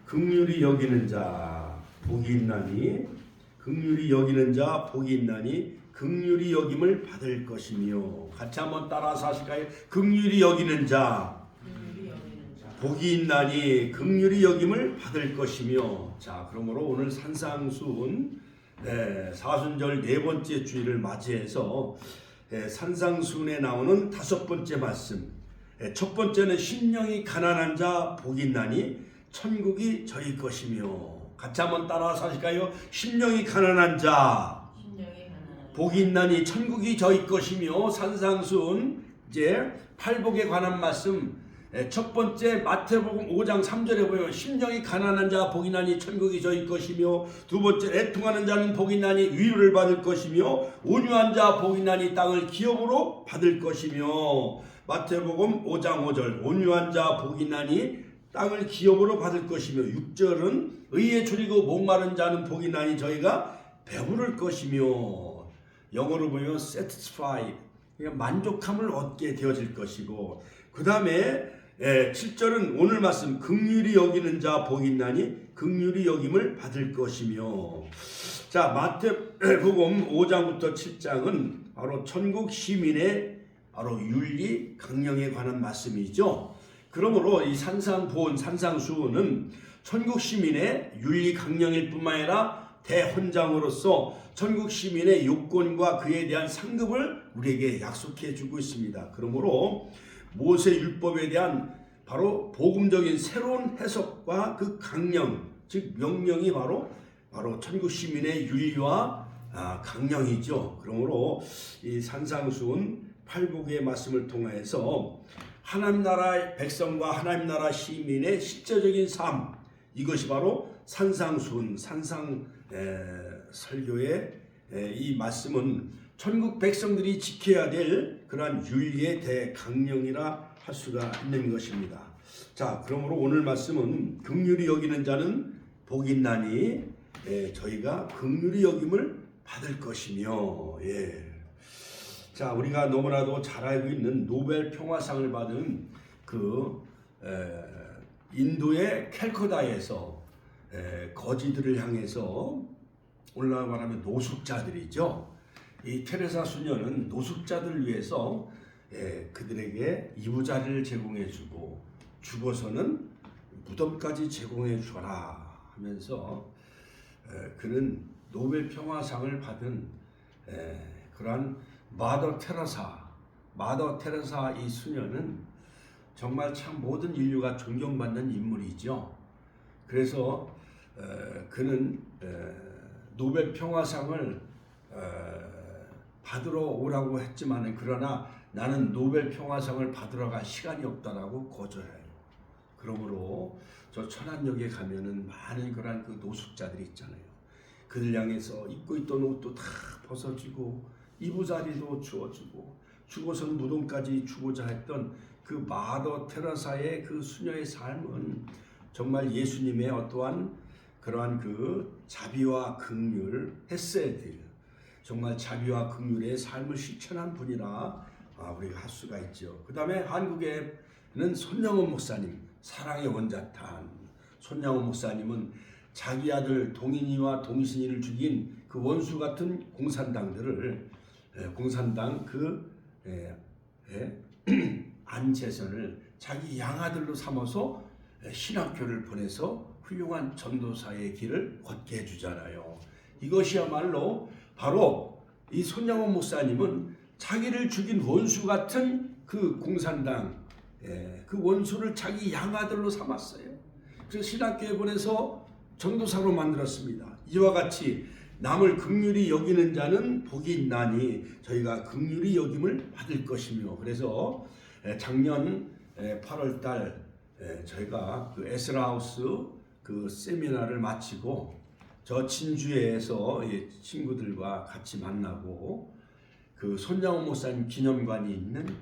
긍휼히 여기는 자 복이 있나니 긍휼히 여기는 자 복이 있나니 긍휼히 여김을 받을 것이며. 같이 한번 따라서 하실까요? 긍휼히 여기는 자 복이 있나니 긍휼히 여김을 받을 것이며. 자, 그러므로 오늘 산상수훈 사순절 네 번째 주일을 맞이해서 산상수훈에 나오는 다섯 번째 말씀. 첫 번째는 심령이 가난한 자 복이 있나니 천국이 저희 것이며. 같이 한번 따라서 하실까요? 심령이 가난한 자 복이 있나니 천국이 저희 것이며. 산상수훈 이제 팔복에 관한 말씀. 첫 번째 마태복음 5장 3절에 보면 심령이 가난한 자 복이 나니 천국이 저희 것이며, 두 번째 애통하는 자는 복이 나니 위로를 받을 것이며, 온유한 자 복이 나니 땅을 기업으로 받을 것이며. 마태복음 5장 5절 온유한 자 복이 나니 땅을 기업으로 받을 것이며, 6절은 의에 줄이고 목마른 자는 복이 나니 저희가 배부를 것이며. 영어로 보면 satisfied, 그러니까 만족함을 얻게 되어질 것이고, 그 다음에 7절은 오늘 말씀 긍휼히 여기는 자 복이 있나니 긍휼히 여김을 받을 것이며. 자, 마태복음 5장부터 7장은 바로 천국 시민의 바로 윤리 강령에 관한 말씀이죠. 그러므로 이 산상보훈 산상수훈은 천국 시민의 윤리 강령일 뿐만 아니라 대헌장으로서 천국 시민의 요건과 그에 대한 상급을 우리에게 약속해 주고 있습니다. 그러므로 모세 율법에 대한 바로 복음적인 새로운 해석과 그 강령, 즉 명령이 바로 천국 시민의 윤리와 강령이죠. 그러므로 이 산상수훈 팔복의 말씀을 통해서 하나님 나라의 백성과 하나님 나라 시민의 실제적인 삶, 이것이 바로 산상수훈 산상 설교의 이 말씀은 천국 백성들이 지켜야 될 그러한 윤리의 대강령이라 할 수가 있는 것입니다. 자, 그러므로 오늘 말씀은 긍휼히 여기는 자는 복이 있나니 저희가 긍휼히 여김을 받을 것이며. 자, 우리가 너무나도 잘 알고 있는 노벨 평화상을 받은 그 인도의 캘커다에서 거지들을 향해서 오늘날 말하면 노숙자들이죠. 이 테레사 수녀는 노숙자들을 위해서 그들에게 이부자리를 제공해주고 죽어서는 무덤까지 제공해 주라 하면서 그는 노벨 평화상을 받은 그러한 마더 테레사 이 수녀는 정말 참 모든 인류가 존경받는 인물이죠. 그래서 그는 노벨 평화상을 받으러 오라고 했지만, 그러나 나는 노벨 평화상을 받으러 갈 시간이 없다라고 거절해요. 그러므로 저 천안역에 가면은 많은 그런 그 노숙자들이 있잖아요. 그들 향해서 입고 있던 옷도 다 벗어주고 이부자리도 주어주고 죽어서는 무덤까지 주고자 했던 그 마더 테레사의 그 수녀의 삶은 정말 예수님의 어떠한 그러한 그 자비와 긍휼, 헤세드, 정말 자비와 긍휼의 삶을 실천한 분이라 우리가 할 수가 있죠. 그 다음에 한국에는 손영원 목사님, 사랑의 원자탄. 손영원 목사님은 자기 아들 동인이와 동신이를 죽인 그 원수 같은 공산당들을 공산당 그 안재선을 자기 양아들로 삼아서 신학교를 보내서 훌륭한 전도사의 길을 걷게 해주잖아요. 이것이야말로 바로 이 손영원 목사님은 자기를 죽인 원수 같은 그 공산당 그 원수를 자기 양아들로 삼았어요. 그래서 신학교에 보내서 전도사로 만들었습니다. 이와 같이 남을 긍휼히 여기는 자는 복이 있나니 저희가 긍휼히 여김을 받을 것이며. 그래서 작년 8월달 저희가 그 에스라하우스 그 세미나를 마치고 저 진주에서 친구들과 같이 만나고 그 손양원 목사님 기념관이 있는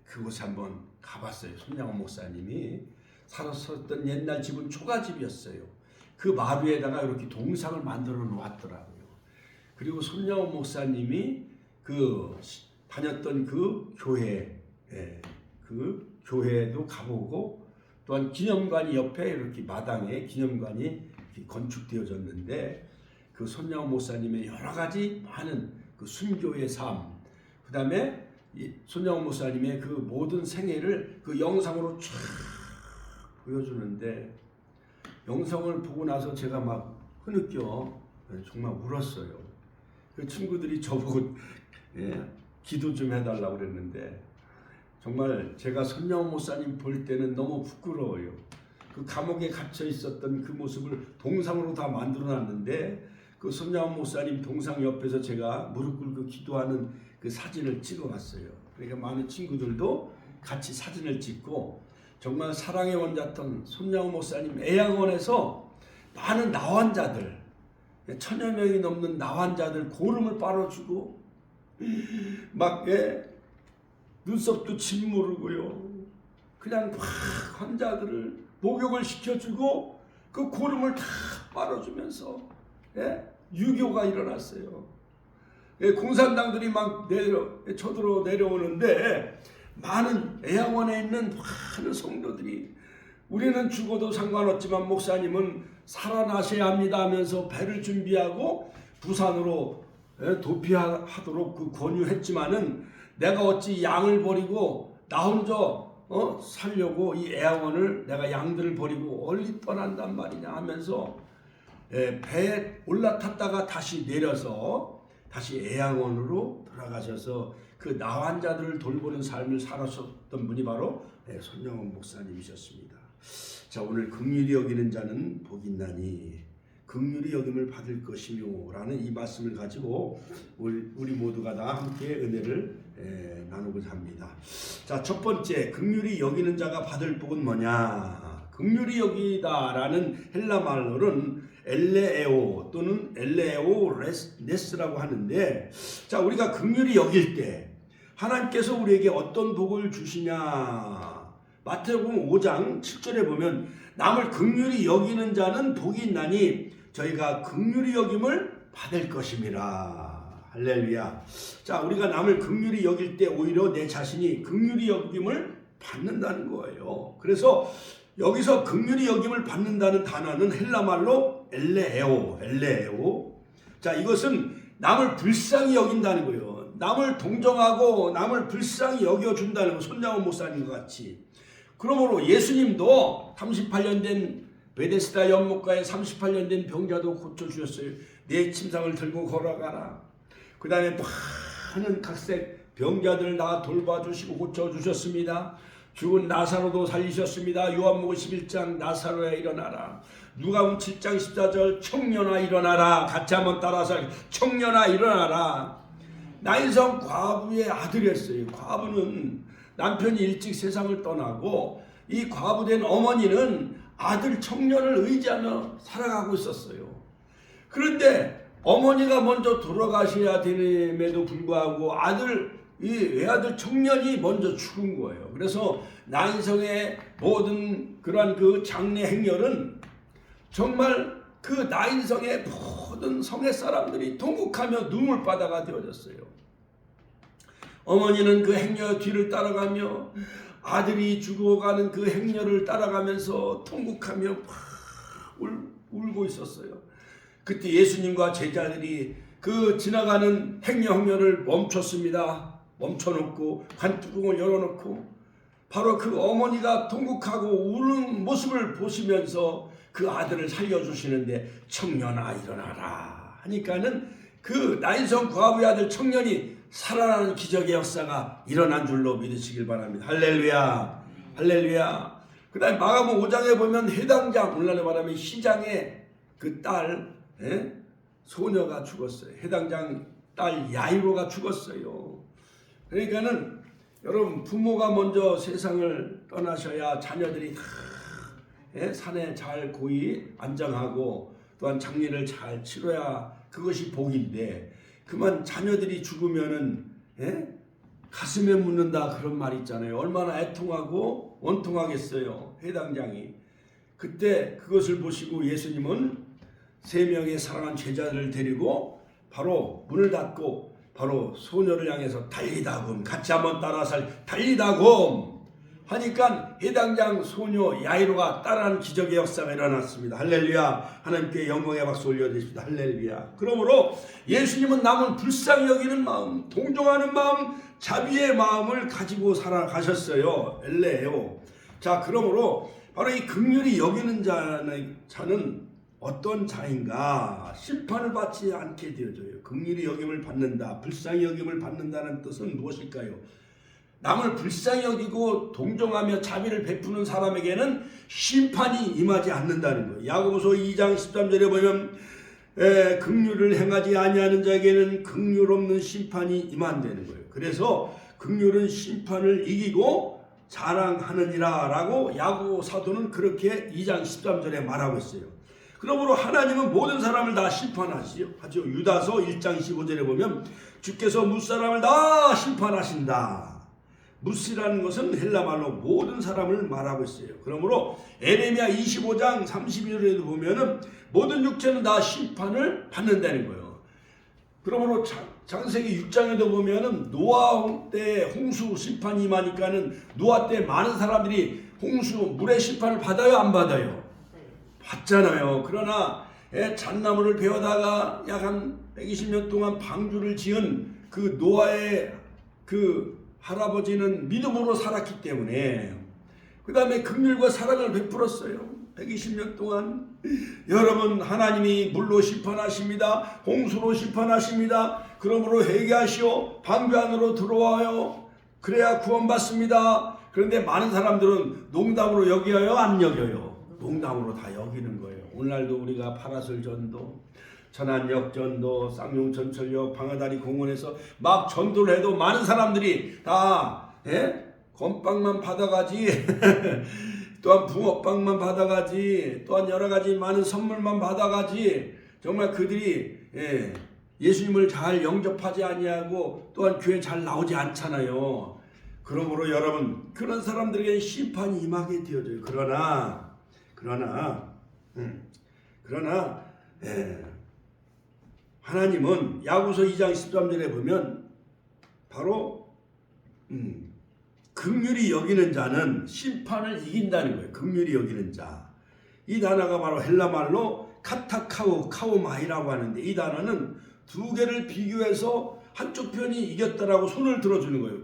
그곳에 한번 가봤어요. 손양원 목사님이 살았었던 옛날 집은 초가집이었어요. 그 마루에다가 이렇게 동상을 만들어 놓았더라고요. 그리고 손양원 목사님이 그 다녔던 그 교회, 그 교회도 가보고 또한 기념관이 옆에 이렇게 마당에 기념관이 건축되어졌는데 그 손양호 목사님의 여러 가지 많은 그 순교의 삶, 그 다음에 손양호 목사님의 그 모든 생애를 그 영상으로 쫙 보여주는데 영상을 보고 나서 제가 막 흐느껴 정말 울었어요. 그 친구들이 저보고 기도 좀 해달라고 그랬는데 정말 제가 손양호 목사님 볼 때는 너무 부끄러워요. 그 감옥에 갇혀 있었던 그 모습을 동상으로 다 만들어놨는데 그 손양호 목사님 동상 옆에서 제가 무릎 꿇고 기도하는 그 사진을 찍어봤어요. 그러니까 많은 친구들도 같이 사진을 찍고 정말 사랑의 원자통 손양호 목사님 애양원에서 많은 나환자들 1000여 명이 넘는 나환자들 고름을 빨아주고 막 눈썹도 짓무르고요. 그냥 막 환자들을 목욕을 시켜주고 그 고름을 다 빨아주면서 유교가 일어났어요. 공산당들이 막 쳐들어 내려오는데 많은 애양원에 있는 많은 성도들이 우리는 죽어도 상관없지만 목사님은 살아나셔야 합니다 하면서 배를 준비하고 부산으로 도피하도록 그 권유했지만은 내가 어찌 양을 버리고 나 혼자 살려고 이 애양원을 내가 양들을 버리고 얼리 떠난단 말이냐 하면서 배에 올라탔다가 다시 내려서 다시 애양원으로 돌아가셔서 그 나환자들을 돌보는 삶을 살았었던 분이 바로 손양호 목사님이셨습니다. 자, 오늘 긍휼히 여기는 자는 복이 있나니 긍휼히 여김을 받을 것이며 라는 이 말씀을 가지고 우리 모두가 다 함께 은혜를 나누고자 합니다. 자, 첫 번째 긍휼히 여기는 자가 받을 복은 뭐냐? 긍휼히 여기다라는 헬라 말로는 엘레에오 또는 엘레오 네스라고 하는데, 자, 우리가 긍휼히 여길 때 하나님께서 우리에게 어떤 복을 주시냐? 마태복음 5장 7절에 보면 남을 긍휼히 여기는 자는 복이 있나니 저희가 긍휼히 여김을 받을 것임이라. 할렐루야. 자, 우리가 남을 긍휼히 여길 때 오히려 내 자신이 긍휼히 여김을 받는다는 거예요. 그래서 여기서 긍휼히 여김을 받는다는 단어는 헬라말로 엘레에오. 자, 이것은 남을 불쌍히 여긴다는 거예요. 남을 동정하고 남을 불쌍히 여겨준다는 거. 손양호 목사님과 같이. 그러므로 예수님도 38년 된 베데스다 연못가에 38년 된 병자도 고쳐주셨어요. 내 침상을 들고 걸어가라. 그 다음에 많은 각색 병자들 다 돌봐주시고 고쳐주셨습니다. 죽은 나사로도 살리셨습니다. 요한복음 11장 나사로야 일어나라. 누가복음 7장 14절 청년아 일어나라. 같이 한번 따라서 청년아 일어나라. 나인성 과부의 아들이었어요. 과부는 남편이 일찍 세상을 떠나고 이 과부된 어머니는 아들 청년을 의지하며 살아가고 있었어요. 그런데 어머니가 먼저 돌아가셔야 됨에도 불구하고 이 외아들 청년이 먼저 죽은 거예요. 그래서 나인성의 모든 그러한 그 장례 행렬은 정말 그 나인성의 모든 성의 사람들이 통곡하며 눈물바다가 되어졌어요. 어머니는 그 행렬 뒤를 따라가며 아들이 죽어가는 그 행렬을 따라가면서 통곡하며 울고 있었어요. 그때 예수님과 제자들이 그 지나가는 행렬을 멈췄습니다. 멈춰놓고 관뚜껑을 열어놓고 바로 그 어머니가 통곡하고 우는 모습을 보시면서 그 아들을 살려주시는데 청년아 일어나라 하니까는 그 나인성 과부의 아들 청년이 살아나는 기적의 역사가 일어난 줄로 믿으시길 바랍니다. 할렐루야. 할렐루야. 그 다음에 마가복음 5장에 보면 해당장, 오늘날에 말하면 시장의 그 딸 소녀가 죽었어요. 해당장 딸 야이로가 죽었어요. 그러니까는 여러분 부모가 먼저 세상을 떠나셔야 자녀들이 산에 잘 고이 안정하고 또한 장례를 잘 치러야 그것이 복인데 그만 자녀들이 죽으면은 가슴에 묻는다 그런 말 있잖아요. 얼마나 애통하고 원통하겠어요. 해당장이. 그때 그것을 보시고 예수님은 3명의 사랑한 제자들을 데리고 바로 문을 닫고 바로 소녀를 향해서 달리다곰 같이 한번 따라서 달리다곰 하니까 해당장 소녀 야이로가 따라하는 기적의 역사가 일어났습니다. 할렐루야. 하나님께 영광의 박수 올려드립시다. 할렐루야. 그러므로 예수님은 남을 불쌍히 여기는 마음, 동정하는 마음, 자비의 마음을 가지고 살아가셨어요. 엘레요. 자, 그러므로 바로 이 긍휼히 여기는 자는 어떤 자인가? 심판을 받지 않게 되어져요. 긍휼히 여김을 받는다, 불쌍히 여김을 받는다는 뜻은 무엇일까요? 남을 불쌍히 여기고 동정하며 자비를 베푸는 사람에게는 심판이 임하지 않는다는 거예요. 야고보서 2장 13절에 보면 긍휼을 행하지 아니하는 자에게는 긍휼 없는 심판이 임한다는 거예요. 그래서 긍휼은 심판을 이기고 자랑하느니라 라고 야고보 사도는 그렇게 2장 13절에 말하고 있어요. 그러므로 하나님은 모든 사람을 다 심판하시죠. 유다서 1장 15절에 보면 주께서 무사람을 다 심판하신다. 무시라는 것은 헬라말로 모든 사람을 말하고 있어요. 그러므로 에레미야 25장 32절에도 보면은 모든 육체는 다 심판을 받는다는 거예요. 그러므로 창세기 6장에도 보면은 노아 때 홍수 심판이 임하니까는 노아 때 많은 사람들이 홍수 물의 심판을 받아요, 안 받아요? 받잖아요. 그러나 잣나무를 베어다가 약 한 120년 동안 방주를 지은 그 노아의 그 할아버지는 믿음으로 살았기 때문에 그 다음에 긍휼과 사랑을 베풀었어요. 120년 동안. 여러분, 하나님이 물로 심판하십니다. 홍수로 심판하십니다. 그러므로 회개하시오. 방주 안으로 들어와요. 그래야 구원받습니다. 그런데 많은 사람들은 농담으로 여겨요, 안 여겨요? 농담으로 다 여기는 거예요. 오늘날도 우리가 파라솔 전도, 천안역 전도, 쌍용전철역, 방아다리 공원에서 막 전도를 해도 많은 사람들이 다 건빵만 받아가지 또한 붕어빵만 받아가지 또한 여러가지 많은 선물만 받아가지 정말 그들이 예수님을 잘 영접하지 아니하고 또한 교회 잘 나오지 않잖아요. 그러므로 여러분, 그런 사람들에게 심판이 임하게 되어져요. 그러나 하나님은 야고보서 2장 13절에 보면 바로 긍휼히 여기는 자는 심판을 이긴다는 거예요. 긍휼히 여기는 자. 이 단어가 바로 헬라말로 카타카우마이라고 하는데 이 단어는 두 개를 비교해서 한쪽 편이 이겼다라고 손을 들어주는 거예요.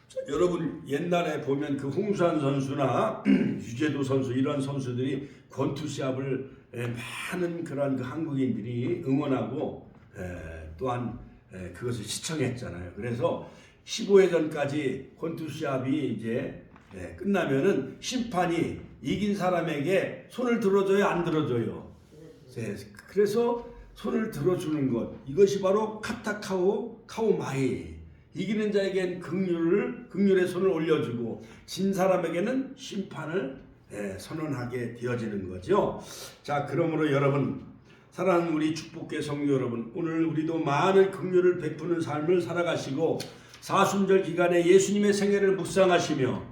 자, 여러분 옛날에 보면 그 홍수환 선수나 유재도 선수 이런 선수들이 권투시합을 많은 그런 그 한국인들이 응원하고 또한 그것을 시청했잖아요. 그래서 15회전까지 권투시합이 이제 끝나면은 심판이 이긴 사람에게 손을 들어줘요, 안 들어줘요? 그래서 손을 들어주는 것, 이것이 바로 카우마이. 이기는 자에겐 긍휼의 손을 올려주고 진 사람에게는 심판을 선언하게 되어지는 거죠. 자, 그러므로 여러분, 사랑하는 우리 축복계 성도 여러분, 오늘 우리도 많은 긍휼을 베푸는 삶을 살아가시고 사순절 기간에 예수님의 생애를 묵상하시며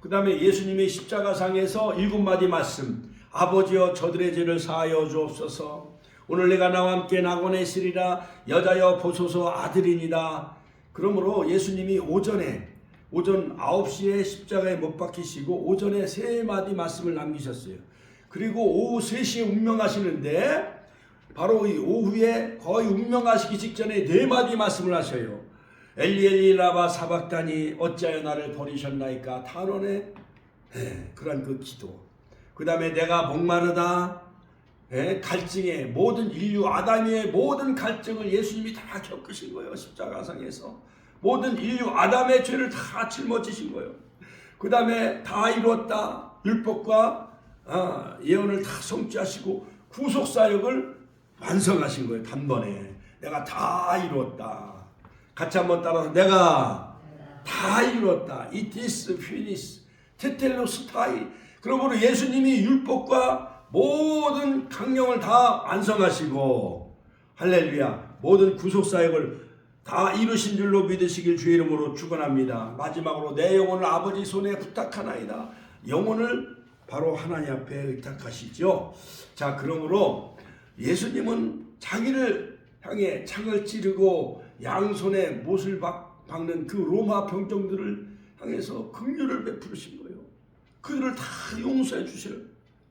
그 다음에 예수님의 십자가상에서 7마디 말씀, 아버지여 저들의 죄를 사하여 주옵소서. 오늘 내가 나와 함께 낙원에 있으리라. 여자여 보소서 아들이니라. 그러므로 예수님이 오전 9시에 십자가에 못 박히시고 오전에 3마디 말씀을 남기셨어요. 그리고 오후 3시에 운명하시는데 바로 이 오후에 거의 운명하시기 직전에 4마디 말씀을 하셔요. 엘리 라마 사박다니 어찌하여 나를 버리셨나이까. 탄원의 그런 그 기도. 그 다음에 내가 목마르다. 갈증의 모든 인류 아담의 모든 갈증을 예수님이 다 겪으신 거예요. 십자가상에서 모든 인류 아담의 죄를 다 짊어지신 거예요. 그 다음에 다 이루었다. 율법과 예언을 다 성취하시고 구속사역을 완성하신 거예요. 단번에 내가 다 이루었다. 같이 한번 따라서 내가 다 이루었다. It is finished. 테텔로스타이. 그러므로 예수님이 율법과 모든 강령을 다 완성하시고 할렐루야 모든 구속사역을 다 이루신 줄로 믿으시길 주의 이름으로 축원합니다. 마지막으로 내 영혼을 아버지 손에 부탁하나이다. 영혼을 바로 하나님 앞에 의탁하시죠. 자, 그러므로 예수님은 자기를 향해 창을 찌르고 양손에 못을 박는 그 로마 병정들을 향해서 긍휼을 베푸신 거예요. 그들을 다 용서해 주세요.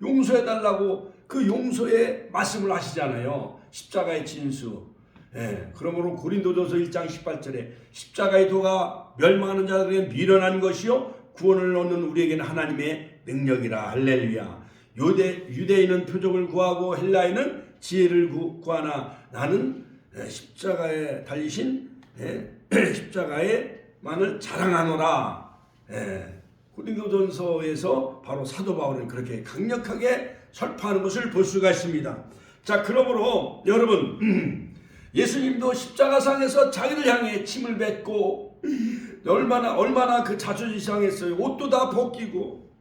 용서해 달라고 그 용서의 말씀을 하시잖아요. 십자가의 진수. 예, 그러므로 고린도전서 1장 18절에 십자가의 도가 멸망하는 자들에게 미련한 것이요 구원을 얻는 우리에게는 하나님의 능력이라. 할렐루야. 유대인은 표적을 구하고 헬라인은 지혜를 구하나 나는 십자가에 달리신 십자가에만을 자랑하노라. 고린도전서에서 바로 사도 바울은 그렇게 강력하게 설파하는 것을 볼 수가 있습니다. 자, 그러므로 여러분 예수님도 십자가상에서 자기를 향해 침을 뱉고 얼마나 그 자존심 상했어요. 옷도 다 벗기고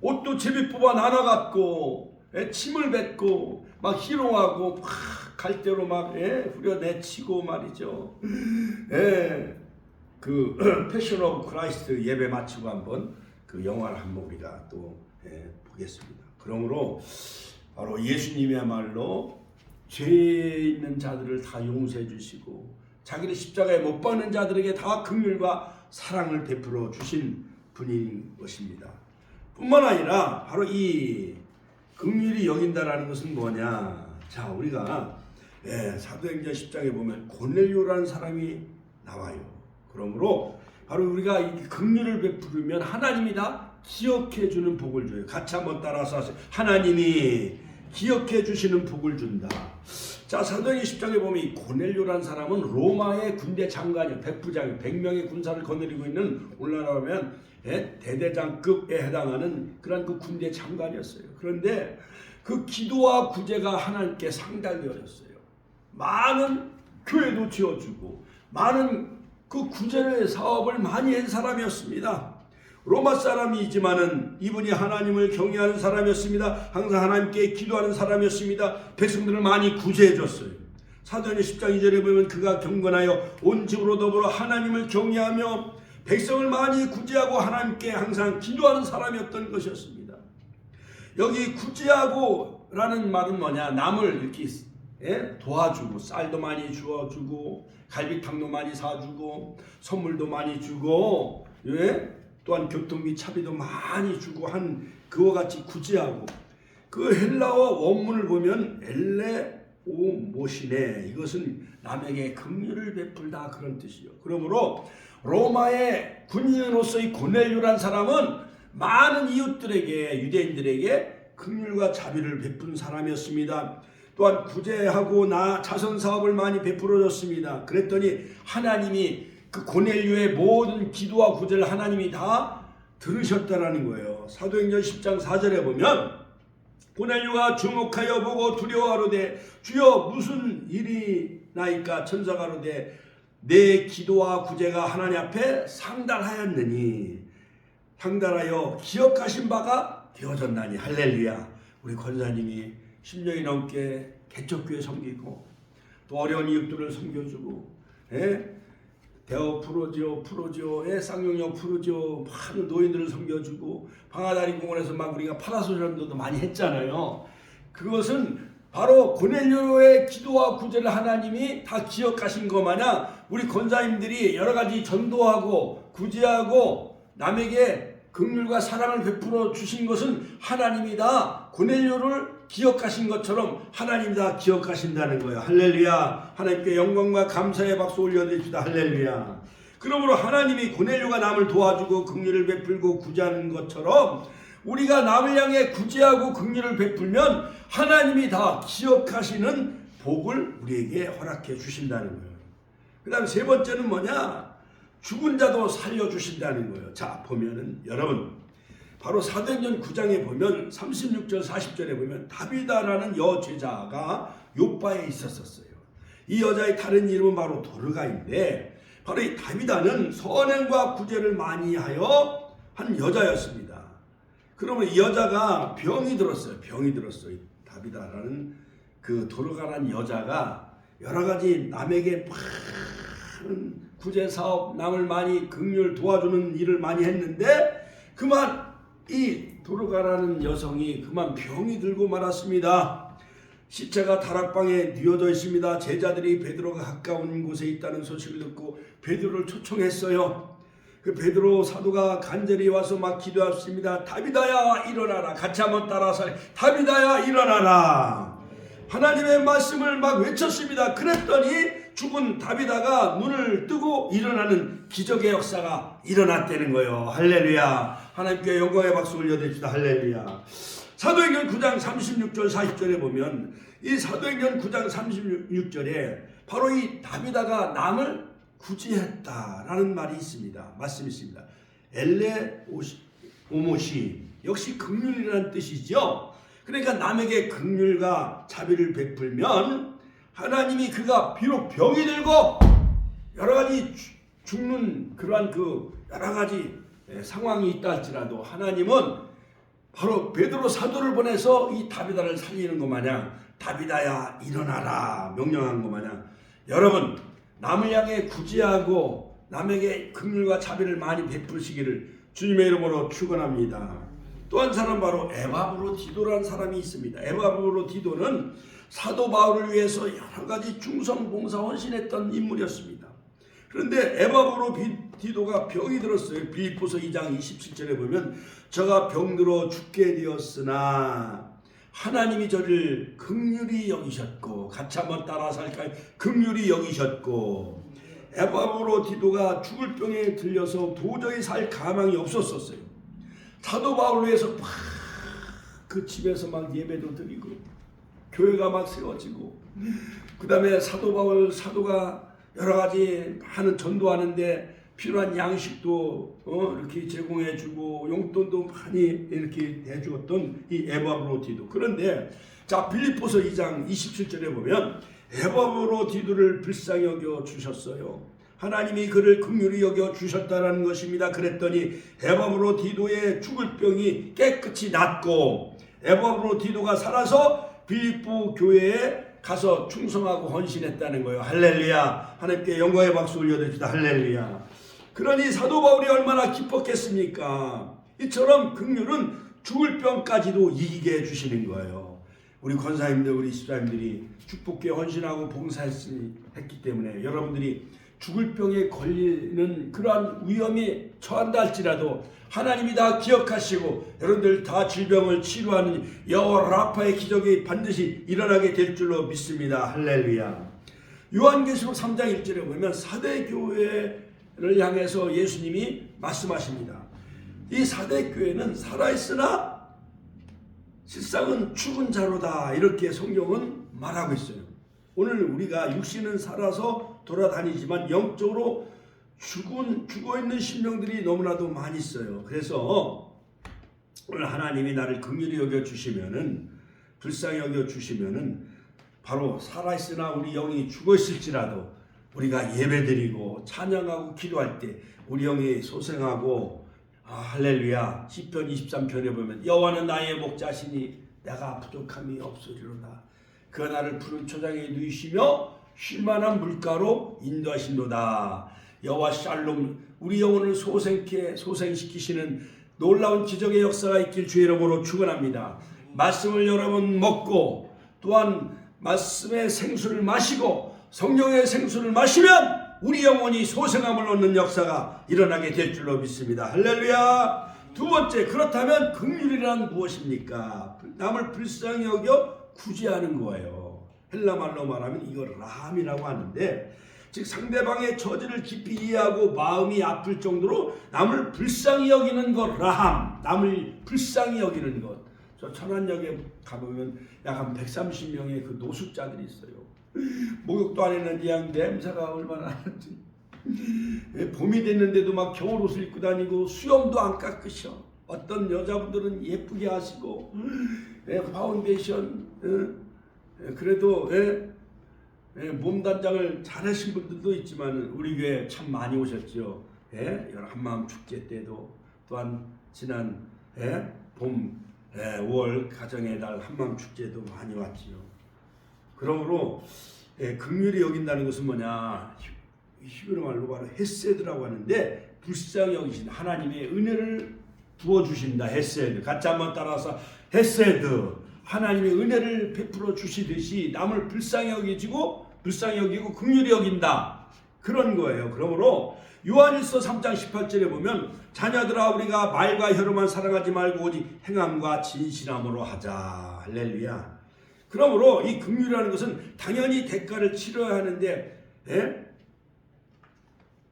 옷도 제비 뽑아 나눠갖고 침을 뱉고 막 희롱하고 막 갈대로 막 후려내치고 말이죠. 그 패션 오브 크라이스트 예배 마치고 한번 그 영화를 한번 우리가 또 보겠습니다. 그러므로 바로 예수님이야말로 죄 있는 자들을 다 용서해 주시고 자기를 십자가에 못 박는 자들에게 다 긍휼과 사랑을 베풀어 주신 분인 것입니다. 뿐만 아니라 바로 이 긍휼히 여긴다라는 것은 뭐냐? 자, 우리가 사도행전 10장에 보면 고넬료라는 사람이 나와요. 그러므로 바로 우리가 이 긍휼을 베푸면 하나님이 다 기억해 주는 복을 줘요. 같이 한번 따라서 하세요. 하나님이 기억해 주시는 복을 준다. 자, 사도행전 10장에 보면 이 고넬료라는 사람은 로마의 군대 장관이요. 백부장, 100명의 군사를 거느리고 있는 오늘날로 하면 대대장급에 해당하는 그런 그 군대 장관이었어요. 그런데 그 기도와 구제가 하나님께 상달되어졌어요. 많은 교회도 지어주고 많은 그 구제의 사업을 많이 한 사람이었습니다. 로마 사람이지만은 이분이 하나님을 경외하는 사람이었습니다. 항상 하나님께 기도하는 사람이었습니다. 백성들을 많이 구제해 줬어요. 사도행전 10장 2절에 보면 그가 경건하여 온 집으로 더불어 하나님을 경외하며 백성을 많이 구제하고 하나님께 항상 기도하는 사람이었던 것이었습니다. 여기 구제하고 라는 말은 뭐냐? 남을 이렇게 도와주고 쌀도 많이 주어주고 갈비탕도 많이 사주고 선물도 많이 주고 또한 교통비 차비도 많이 주고 한 그와 같이 구제하고 그 헬라어 원문을 보면 엘레오모시네 이것은 남에게 긍휼을 베풀다 그런 뜻이요. 그러므로 로마의 군인으로서의 고넬료란 사람은 많은 이웃들에게 유대인들에게 긍휼과 자비를 베푼 사람이었습니다. 또한 구제하고 자선 사업을 많이 베풀어 줬습니다. 그랬더니 하나님이 그 고넬료의 모든 기도와 구제를 하나님이 다 들으셨다라는 거예요. 사도행전 10장 4절에 보면 고넬료가 주목하여 보고 두려워하로되 주여 무슨 일이 나이까 천사가 가로되 내 기도와 구제가 하나님 앞에 상달하였느니 상달하여 기억하신 바가 되어졌나니. 할렐루야. 우리 권사님이 10년이 넘게 개척교회 섬기고 또 어려운 이웃들을 섬겨주고 대어 프로지오 쌍용역 프로지오 많은 노인들을 섬겨주고 방아다리 공원에서 막 우리가 파라솔전도도 많이 했잖아요. 그것은 바로 고넬료의 기도와 구제를 하나님이 다 기억하신 것 마냥 우리 권사님들이 여러 가지 전도하고 구제하고 남에게 긍휼과 사랑을 베풀어 주신 것은 하나님이 다 고넬료를 기억하신 것처럼 하나님이 다 기억하신다는 거예요. 할렐루야. 하나님께 영광과 감사의 박수 올려드립시다. 할렐루야. 그러므로 하나님이 고넬료가 남을 도와주고 긍휼을 베풀고 구제하는 것처럼 우리가 남을 향해 구제하고 긍휼을 베풀면 하나님이 다 기억하시는 복을 우리에게 허락해 주신다는 거예요. 그 다음 세 번째는 뭐냐? 죽은 자도 살려주신다는 거예요. 자, 보면은 여러분 바로 사도행전 9장에 보면 36절 40절에 보면 다비다라는 여제자가 요바에 있었어요. 이 여자의 다른 이름은 바로 도르가인데 바로 이 다비다는 선행과 구제를 많이 하여 한 여자였습니다. 그러면 이 여자가 병이 들었어요. 다비다라는 그 도르가라는 여자가 여러 가지 남에게 많은 구제 사업, 남을 많이 긍휼 도와주는 일을 많이 했는데 그만 이 도르가라는 여성이 그만 병이 들고 말았습니다. 시체가 다락방에 뉘어져 있습니다. 제자들이 베드로가 가까운 곳에 있다는 소식을 듣고 베드로를 초청했어요. 그 베드로 사도가 간절히 와서 막 기도했습니다. 다비다야 일어나라. 같이 한번 따라서 다비다야 일어나라. 하나님의 말씀을 막 외쳤습니다. 그랬더니 죽은 다비다가 눈을 뜨고 일어나는 기적의 역사가 일어났다는 거예요. 할렐루야. 하나님께 영광의 박수 올려드립시다. 할렐루야. 사도행전 9장 36절 40절에 보면 이 사도행전 9장 36절에 바로 이 다비다가 남을 구제했다라는 말이 있습니다. 말씀이 있습니다. 엘레 오모시 역시 긍휼이라는 뜻이죠. 그러니까 남에게 긍휼과 자비를 베풀면 하나님이 그가 비록 병이 들고 여러 가지 죽는 그러한 그 여러 가지 상황이 있다 할지라도 하나님은 바로 베드로 사도를 보내서 이 다비다를 살리는 것 마냥 다비다야 일어나라 명령한 것 마냥 여러분 남을 향해 구제하고 남에게 긍휼과 자비를 많이 베푸시기를 주님의 이름으로 축원합니다. 또 한 사람 바로 에바브로디도라는 사람이 있습니다. 에바브로디도는 사도 바울을 위해서 여러 가지 중성 봉사 헌신했던 인물이었습니다. 그런데 에바브로디도가 병이 들었어요. 빌립보서 2장 27절에 보면 저가 병들어 죽게 되었으나 하나님이 저를 긍휼히 여기셨고 같이 한번 따라서 할까요? 긍휼히 여기셨고 에바브로디도가 죽을 병에 들려서 도저히 살 가망이 없었어요. 사도 바울을 위해서 막 그 집에서 막 예배도 드리고 교회가 막 세워지고 그 다음에 사도 바울 사도가 여러 가지 하는 전도하는데 필요한 양식도 이렇게 제공해주고 용돈도 많이 이렇게 해주었던 이 에바브로디도. 그런데 자 빌립보서 2장 27절에 보면 에바브로디도를 불쌍히 여겨 주셨어요. 하나님이 그를 긍휼히 여겨 주셨다라는 것입니다. 그랬더니 에바브로디도의 죽을 병이 깨끗이 낫고 에바브로디도가 살아서 빌립보 교회에 가서 충성하고 헌신했다는 거예요. 할렐루야. 하나님께 영광의 박수 올려드립시다. 할렐루야. 그러니 사도 바울이 얼마나 기뻤겠습니까? 이처럼 긍휼은 죽을 병까지도 이기게 해주시는 거예요. 우리 권사님들 우리 집사님들이 축복교회 헌신하고 봉사했기 때문에 여러분들이 죽을 병에 걸리는 그러한 위험에 처한다 할지라도 하나님이 다 기억하시고 여러분들 다 질병을 치료하는 여호와 라파의 기적이 반드시 일어나게 될 줄로 믿습니다. 할렐루야. 요한계시록 3장 1절에 보면 사대교회를 향해서 예수님이 말씀하십니다. 이 사대교회는 살아있으나 실상은 죽은 자로다 이렇게 성경은 말하고 있어요. 오늘 우리가 육신은 살아서 돌아다니지만 영적으로 죽어있는 심령들이 너무나도 많이 있어요. 그래서 오늘 하나님이 나를 긍휼히 여겨주시면은 불쌍히 여겨주시면은 바로 살아있으나 우리 영이 죽어있을지라도 우리가 예배드리고 찬양하고 기도할 때 우리 영이 소생하고 할렐루야. 시편 23편에 보면 여호와는 나의 목자시니 내가 부족함이 없으리로다. 그가 나를 푸른 초장에 누이시며 쉴만한 물가로 인도하신도다. 여호와 샬롬 우리 영혼을 소생시키시는 놀라운 기적의 역사가 있길 주의 이름으로 축원합니다. 말씀을 여러분 먹고 또한 말씀의 생수를 마시고 성령의 생수를 마시면 우리 영혼이 소생함을 얻는 역사가 일어나게 될 줄로 믿습니다. 할렐루야. 두 번째, 그렇다면 긍휼이란 무엇입니까? 남을 불쌍히 여겨 구제하는 거예요. 헬라말로 말하면 이걸 라함이라고 하는데 즉 상대방의 처지를 깊이 이해하고 마음이 아플 정도로 남을 불쌍히 여기는 것, 라함. 남을 불쌍히 여기는 것. 저 천안역에 가보면 약 한 130명의 그 노숙자들이 있어요. 목욕도 안 했는데 양 냄새가 얼마나 나는지. 봄이 됐는데도 막 겨울옷을 입고 다니고 수염도 안 깎으셔. 어떤 여자분들은 예쁘게 하시고 파운데이션 그래도 몸 단장을 잘하신 분들도 있지만 우리 교회 참 많이 오셨죠. 한마음 축제 때도 또한 지난 봄 5월 가정의 달 한마음 축제도 많이 왔지요. 그러므로 긍휼히 여긴다는 것은 뭐냐? 히브리 말로 바로 헤세드라고 하는데 불쌍히 여기신 하나님의 은혜를 부어주신다. 헤세드. 같이 한번 따라서 헤세드. 하나님의 은혜를 베풀어 주시듯이 남을 불쌍히 여기고 긍휼히 여긴다. 그런 거예요. 그러므로 요한일서 3장 18절에 보면 자녀들아 우리가 말과 혀로만 사랑하지 말고 오직 행함과 진실함으로 하자. 할렐루야. 그러므로 이 긍휼이라는 것은 당연히 대가를 치러야 하는데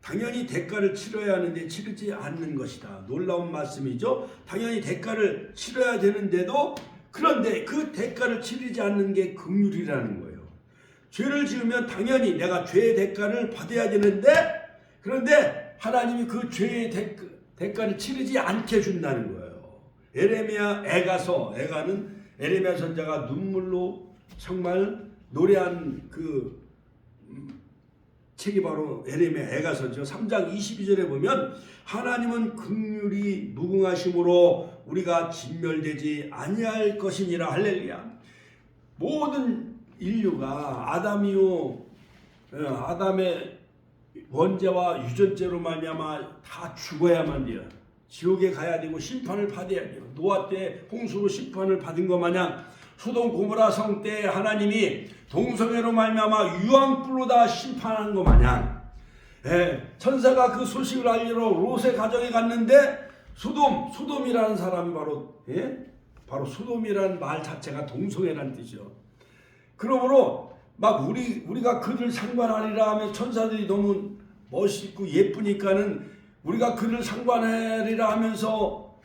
당연히 대가를 치러야 하는데 치르지 않는 것이다. 놀라운 말씀이죠. 당연히 대가를 치러야 되는데도 그런데 그 대가를 치르지 않는 게 긍휼이라는 거예요. 죄를 지으면 당연히 내가 죄의 대가를 받아야 되는데 그런데 하나님이 그 죄의 대가를 치르지 않게 준다는 거예요. 에레미야 애가는 에레미야 선지자가 눈물로 정말 노래한 그 책이 바로 에레미야 애가서죠. 3장 22절에 보면 하나님은 긍휼이 무궁하심으로 우리가 진멸되지 아니할 것이니라. 할렐루야. 모든 인류가 아담의 원죄와 유전죄로 말미암아 다 죽어야만 돼요. 지옥에 가야 되고 심판을 받아야 돼요. 노아 때 홍수로 심판을 받은 것 마냥 소돔 고모라 성 때 하나님이 동성애로 말미암아 유황불로 다 심판한 것 마냥 천사가 그 소식을 알리러 롯의 가정에 갔는데 소돔이라는 사람이 바로 소돔이라는 말 자체가 동성애라는 뜻이죠. 그러므로 막 우리가 그들 상관하리라 하면 천사들이 너무 멋있고 예쁘니까는 우리가 그들 상관하리라 하면서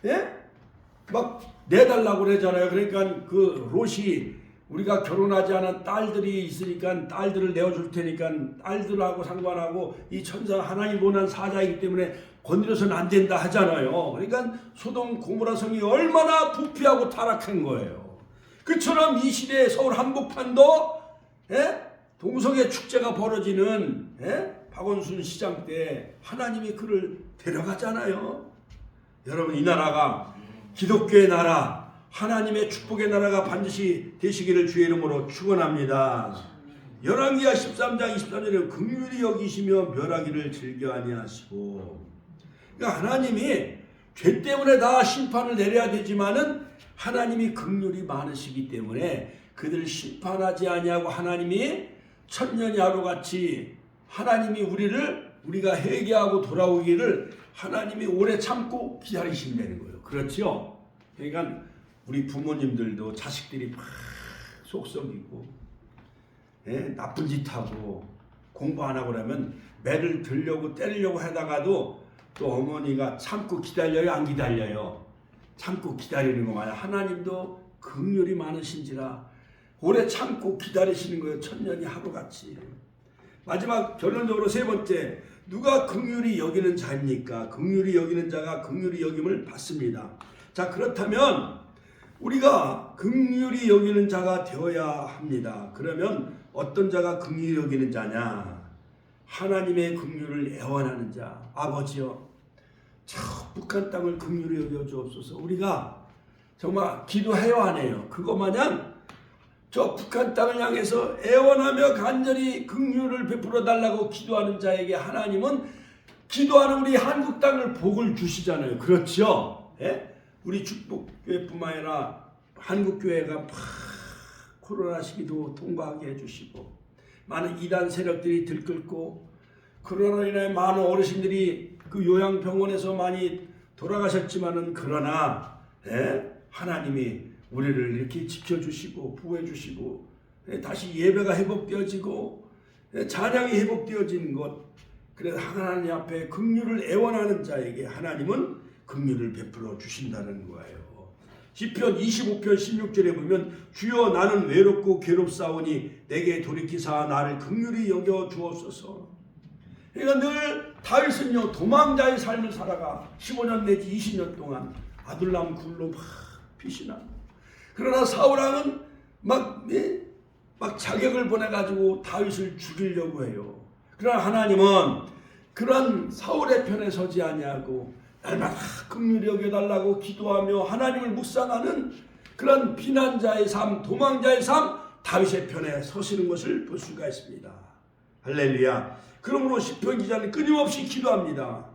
막 내달라고 그러잖아요. 그러니까 그 롯이 우리가 결혼하지 않은 딸들이 있으니까 딸들을 내어줄 테니까 딸들하고 상관하고 이 천사 하나님 보낸 사자이기 때문에 건드려서는 안 된다 하잖아요. 그러니까 소돔 고모라 성이 얼마나 부패하고 타락한 거예요. 그처럼 이 시대의 서울 한복판도 동성애 축제가 벌어지는 박원순 시장 때 하나님이 그를 데려가잖아요. 여러분 이 나라가 기독교의 나라 하나님의 축복의 나라가 반드시 되시기를 주의 이름으로 축원합니다. 열왕기하 13장 23절에 긍휼히 여기시며 멸하기를 즐겨 아니하시고 그러니까 하나님이 죄 때문에 다 심판을 내려야 되지만은 하나님이 긍휼이 많으시기 때문에 그들을 심판하지 아니하고 하나님이 천년이 하루같이 하나님이 우리가 회개하고 돌아오기를 하나님이 오래 참고 기다리신다는 거예요. 그렇죠? 그러니까 우리 부모님들도 자식들이 막 속썩이고 나쁜 짓 하고 공부 안 하고 그러면 매를 들려고 때리려고 하다가도 또 어머니가 참고 기다려요, 안 기다려요? 참고 기다리는 거 마냥 하나님도 긍휼이 많으신지라 오래 참고 기다리시는 거예요. 천년이 하루같이. 마지막 결론적으로 세 번째, 누가 긍휼히 여기는 자입니까? 긍휼히 여기는 자가 긍휼히 여김을 받습니다. 자, 그렇다면 우리가 긍휼히 여기는 자가 되어야 합니다. 그러면 어떤 자가 긍휼히 여기는 자냐? 하나님의 긍휼을 애원하는 자. 아버지여, 저 북한 땅을 긍휼히 여겨 주옵소서. 우리가 정말 기도해요 안 해요? 그거 마냥 저 북한 땅을 향해서 애원하며 간절히 긍휼을 베풀어 달라고 기도하는 자에게 하나님은 기도하는 우리 한국 땅을 복을 주시잖아요. 그렇죠? 우리 축복교회뿐만 아니라 한국교회가 막 코로나 시기도 통과하게 해주시고 많은 이단 세력들이 들끓고 코로나로 인해 많은 어르신들이 그 요양병원에서 많이 돌아가셨지만은 그러나 하나님이 우리를 이렇게 지켜주시고 보호해주시고 다시 예배가 회복되어지고 찬양이 회복되어지는 것, 그래서 하나님 앞에 긍휼을 애원하는 자에게 하나님은 긍휼을 베풀어 주신다는 거예요. 시편 25편 16절에 보면 주여 나는 외롭고 괴롭사오니 내게 돌이키사 나를 긍휼히 여겨 주옵소서. 그러니까 늘 다윗은요 도망자의 삶을 살아가 15년 내지 20년 동안 아둘람 굴로 막 피신하고, 그러나 사울왕은 막 자격을 보내가지고 다윗을 죽이려고 해요. 그러나 하나님은 그런 사울의 편에 서지 아니하고 날마다 긍휼히 여겨달라고 기도하며 하나님을 묵상하는 그런 비난자의 삶, 도망자의 삶, 다윗의 편에 서시는 것을 볼 수가 있습니다. 할렐루야. 그러므로 시편 기자는 끊임없이 기도합니다.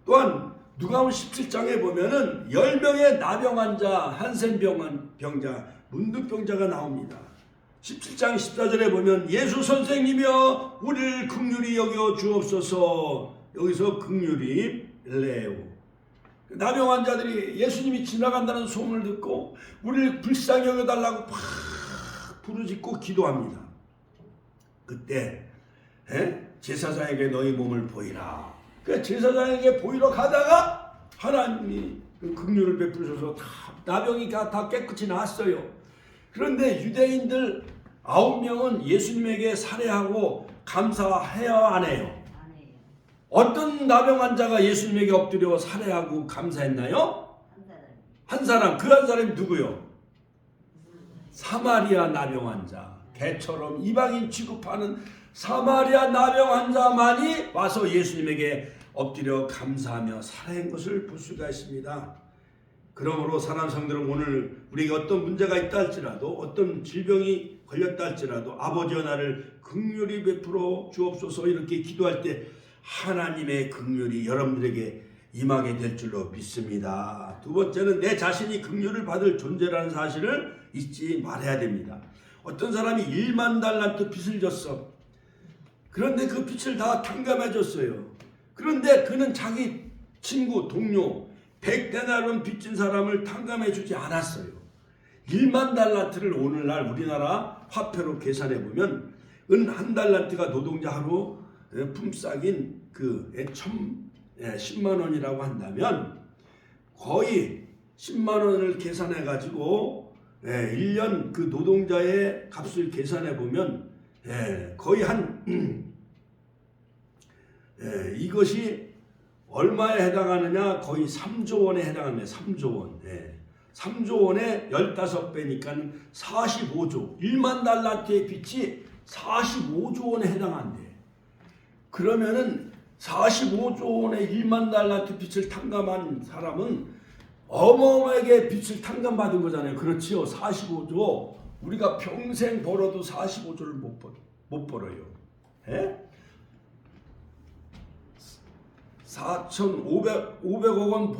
또한 누가복음 17장에 보면은 10명의 나병 환자, 한센병자, 문둥병자가 나옵니다. 17장 14절에 보면 예수 선생님이여 우리를 긍휼히 여겨 주옵소서. 여기서 긍휼히 레오. 나병 환자들이 예수님이 지나간다는 소문을 듣고 우리를 불쌍히 여겨달라고 팍 부르짖고 기도합니다. 그때 제사장에게 너희 몸을 보이라. 그 제사장에게 보이러 가다가 하나님이 그 긍휼을 베푸셔서 다 나병이 다 깨끗이 나았어요. 그런데 유대인들 9명은 예수님에게 살해하고 감사해요, 안 해요? 어떤 나병 환자가 예수님에게 엎드려 살해하고 감사했나요? 한 사람. 그 한 사람이 누구요? 사마리아 나병 환자. 개처럼 이방인 취급하는 사마리아 나병 환자만이 와서 예수님에게 엎드려 감사하며 살해한 것을 볼 수가 있습니다. 그러므로 사랑하는 성도들은 오늘 우리가 어떤 문제가 있다 할지라도 어떤 질병이 걸렸다 할지라도 아버지여 나를 긍휼히 베풀어 주옵소서 이렇게 기도할 때 하나님의 긍휼이 여러분들에게 임하게 될 줄로 믿습니다. 두 번째는 내 자신이 긍휼을 받을 존재라는 사실을 잊지 말아야 됩니다. 어떤 사람이 1만 달란트 빚을 졌어. 그런데 그 빚을 다 탕감해 줬어요. 그런데 그는 자기 친구, 동료 100데나리온 빚진 사람을 탕감해 주지 않았어요. 1만 달란트를 오늘날 우리나라 화폐로 계산해 보면 은 한 달란트가 노동자 하루 품삯인 그 10만 원이라고 한다면 거의 10만 원을 계산해 가지고 1년 그 노동자의 값을 계산해 보면 거의 이것이 얼마에 해당하느냐? 거의 3조 원에 해당합니다. 3조 원. 3조 원에 15배니까 45조. 1만 달란트의 빚이 45조 원에 해당한대. 그러면은 45조 원의 1만 달란트 빚을 탕감한 사람은 어마어마하게 빚을 탕감받은 거잖아요. 그렇지요. 45조. 우리가 평생 벌어도 45조를 못 벌어요. 4,500억 원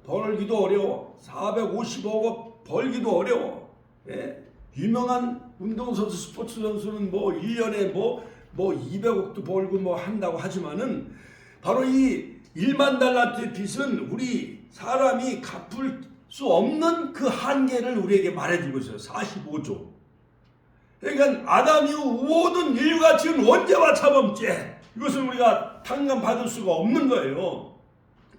벌기도 어려워. 450억 원 벌기도 어려워. 유명한 운동선수, 스포츠 선수는 뭐 1년에 뭐 200억도 벌고 뭐 한다고 하지만은 바로 이 1만 달란트의 빚은 우리 사람이 갚을 수 없는 그 한계를 우리에게 말해주고 있어요. 45조. 그러니까 아담 이후 모든 인류가 지은 원죄와 자범죄, 이것을 우리가 탕감받을 수가 없는 거예요.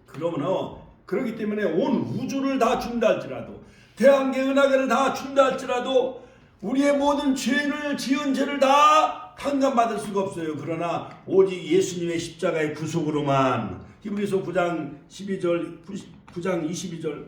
그러므로 그렇기 때문에 온 우주를 다 준다 할지라도, 태양계 은하계를 다 준다 할지라도 우리의 모든 죄를 지은 죄를 다 탕감받을 수가 없어요. 그러나 오직 예수님의 십자가의 구속으로만, 히브리서 9장 12절 9장 22절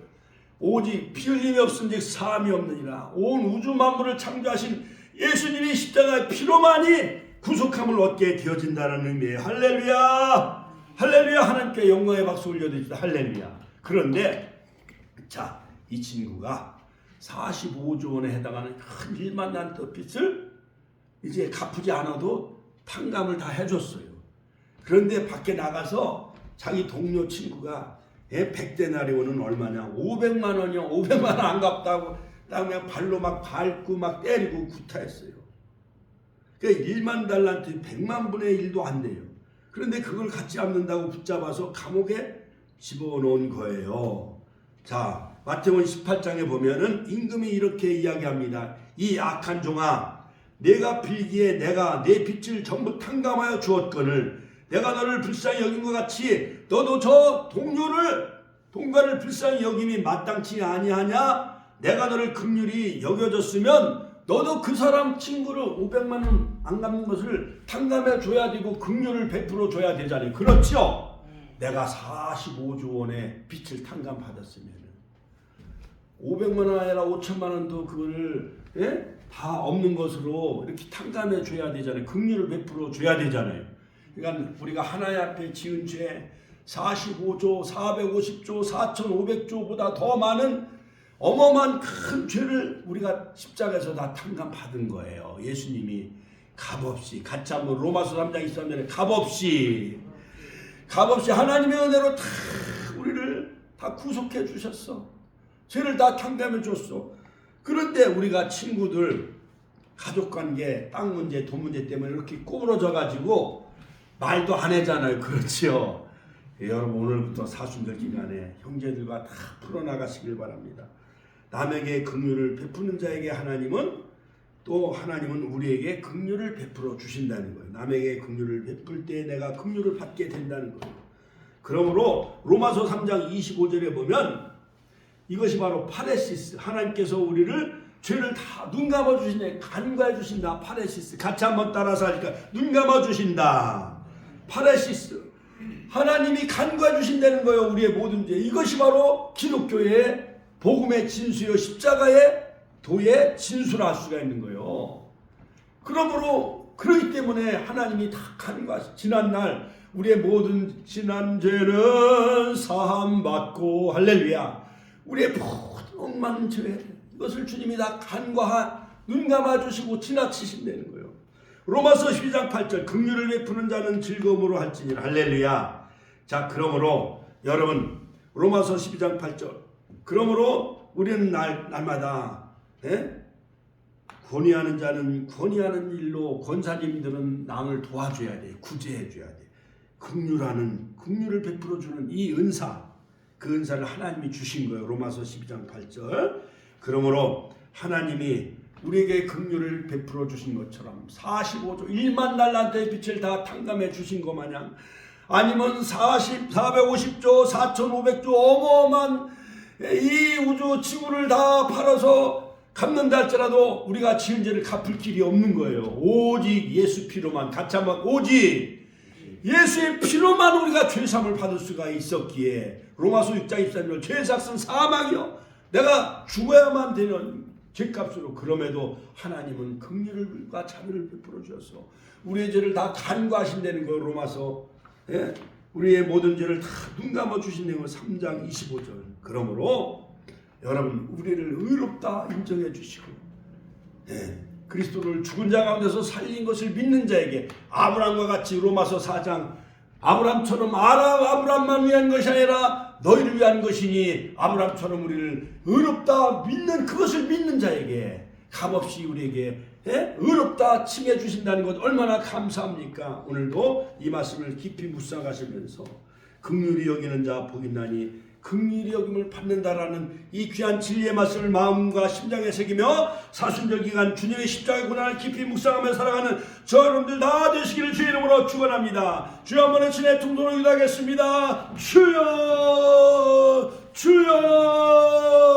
오직 피 흘림이 없은즉 사함이 없느니라. 온 우주 만물을 창조하신 예수님의 십자가의 피로만이 구속함을 얻게 되어진다는 의미예요. 할렐루야. 할렐루야. 하나님께 영광의 박수 올려드립니다. 할렐루야. 그런데 자, 이 친구가 45조 원에 해당하는 큰 1만 달란트 빚을 이제 갚지 않아도 탕감을 다 해줬어요. 그런데 밖에 나가서 자기 동료 친구가 100데나리온은 얼마냐? 500만 원이요. 500만 원 안 갚다고 그냥 발로 막 밟고 막 때리고 구타했어요. 그러니까 1만 달란트 100만 분의 1도 안 돼요. 그런데 그걸 갖지 않는다고 붙잡아서 감옥에 집어넣은 거예요. 자, 마태복음 18장에 보면은 임금이 이렇게 이야기합니다. 이 악한 종아, 내가 빌기에 내가 내 빚을 전부 탕감하여 주었거늘 내가 너를 불쌍히 여긴 것 같이 너도 저 동료를 불쌍히 여김이 마땅치 아니하냐? 내가 너를 긍휼히 여겨줬으면 너도 그 사람 친구를 500만 원 안 갚는 것을 탕감해 줘야 되고 긍휼을 베풀어 줘야 되잖아요. 그렇죠? 내가 45조 원의 빚을 탕감받았으면 500만 원 아니라 5천만 원도 그걸 다 없는 것으로 이렇게 탕감해 줘야 되잖아요. 긍휼을 베풀어 줘야 되잖아요. 그러니까 우리가 하나님 앞에 지은 죄 45조, 450조, 4,500조보다 더 많은 어마어마한 큰 죄를 우리가 십자가에서 다 탕감받은 거예요. 예수님이 값없이, 같이 한번 로마서 3장 23절에 값없이 하나님의 은혜로 다 우리를 다 구속해 주셨어. 죄를 다 탕감해 줬어. 그런데 우리가 친구들 가족관계, 땅 문제, 돈 문제 때문에 이렇게 구부러져 가지고 말도 안 하잖아요. 그렇지요. 여러분 오늘부터 사순절 기간에 형제들과 다 풀어나가시길 바랍니다. 남에게 긍휼을 베푸는 자에게 하나님은 우리에게 긍휼을 베풀어 주신다는 거예요. 남에게 긍휼을 베풀 때 내가 긍휼을 받게 된다는 거예요. 그러므로 로마서 3장 25절에 보면 이것이 바로 파레시스, 하나님께서 우리를 죄를 다 눈 감아 주신다, 간과해 주신다. 파레시스, 같이 한번 따라서 하니까 눈 감아 주신다. 파레시스, 하나님이 간과해 주신다는 거예요. 우리의 모든 죄. 이것이 바로 기독교의 복음의 진수요 십자가의 도의 진수라 할 수가 있는 거예요. 그러므로 그렇기 때문에 하나님이 다 간과, 지난날 우리의 모든 지난 죄는 사함받고, 할렐루야, 우리의 모든 많은 죄, 이것을 주님이 다 눈 감아주시고 지나치신다는 거예요. 로마서 12장 8절, 긍휼을 베푸는 자는 즐거움으로 할지니라. 할렐루야. 자, 그러므로 여러분 로마서 12장 8절, 그러므로 우리는 날마다 권위하는 자는 권위하는 일로, 권사님들은 남을 도와줘야 돼, 구제해줘야 돼. 긍휼을 베풀어주는 이 은사, 그 은사를 하나님이 주신 거예요. 로마서 12장 8절. 그러므로 하나님이 우리에게 긍휼을 베풀어 주신 것처럼 45조 1만 달란트의 빛을 다 탕감해 주신 것 마냥, 아니면 450조 4,500조 어마어마한 이 우주 지구를 다 팔아서 갚는다 할지라도 우리가 지은 죄를 갚을 길이 없는 거예요. 오직 예수 피로만, 같이 한번, 오직 예수의 피로만 우리가 죄사함을 받을 수가 있었기에, 로마서 6장 23절, 죄의 삭은 사망이요, 내가 죽어야만 되는 죄값으로, 그럼에도 하나님은 긍휼과 자비를 베풀어 주셔서 우리의 죄를 다 간과하신다는 거예요. 로마서, 우리의 모든 죄를 다 눈 감아 주신다는 거 3장 25절. 그러므로 여러분 우리를 의롭다 인정해 주시고, 그리스도를 죽은 자 가운데서 살린 것을 믿는 자에게, 아브라함과 같이 로마서 4장, 아브라함처럼 아브라함만 위한 것이 아니라 너희를 위한 것이니, 아브라함처럼 우리를 의롭다 믿는, 그것을 믿는 자에게 값없이 우리에게 의롭다 칭해 주신다는 것 얼마나 감사합니까? 오늘도 이 말씀을 깊이 묵상하시면서 긍휼히 여기는 자 복이 있나니 긍휼히 여김을 받는다라는 이 귀한 진리의 말씀을 마음과 심장에 새기며 사순절 기간 주님의 십자가의 고난을 깊이 묵상하며 살아가는 저 여러분들 다 되시기를 주의 이름으로 축원합니다. 주여 한번 신의 통도로 기도하겠습니다. 주여, 주여.